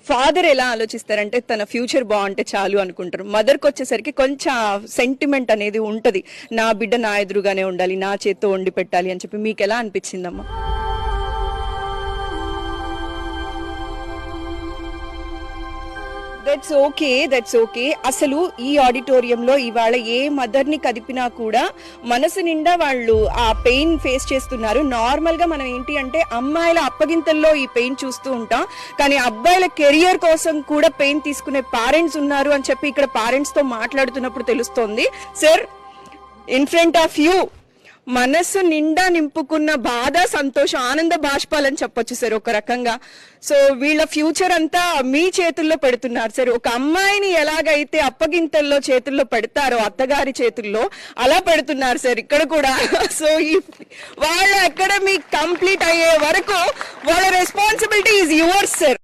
Father ఎలా ఆలోచిస్తారంటే తన future బాగుంటే చాలు అనుకుంటారు. మదర్కి వచ్చేసరికి కొంచెం సెంటిమెంట్ అనేది ఉంటది, నా బిడ్డ నా ఎదురుగానే ఉండాలి, నా చేత్తో వండి పెట్టాలి అని చెప్పి. మీకు ఎలా అనిపించిందమ్మా? That's okay. అసలు ఈ ఆడిటోరియంలో ఇవాళ ఏ మదర్ ని కదిపినా కూడా మనసు నిండా వాళ్ళు ఆ పెయిన్ ఫేస్ చేస్తున్నారు. నార్మల్ గా మనం ఏంటి అంటే అమ్మాయిల అప్పగింతల్లో ఈ పెయిన్ చూస్తూ ఉంటాం, కానీ అబ్బాయిల కెరియర్ కోసం కూడా పెయిన్ తీసుకునే పేరెంట్స్ ఉన్నారు అని చెప్పి ఇక్కడ పేరెంట్స్ తో మాట్లాడుతున్నప్పుడు తెలుస్తోంది. Sir, in front of you మనస్సు నిండా నింపుకున్న బాధ, సంతోషం, ఆనంద బాష్పాలని చెప్పొచ్చు సార్ ఒక రకంగా. సో వీళ్ళ ఫ్యూచర్ అంతా మీ చేతుల్లో పెడుతున్నారు సార్. ఒక అమ్మాయిని ఎలాగైతే అప్పగింతల్లో చేతుల్లో పెడతారో అత్తగారి చేతుల్లో, అలా పెడుతున్నారు సార్ ఇక్కడ కూడా. సో ఈ వాళ్ళ అకాడమీ కంప్లీట్ అయ్యే వరకు వాళ్ళ రెస్పాన్సిబిలిటీ ఈజ్ యువర్స్ సార్.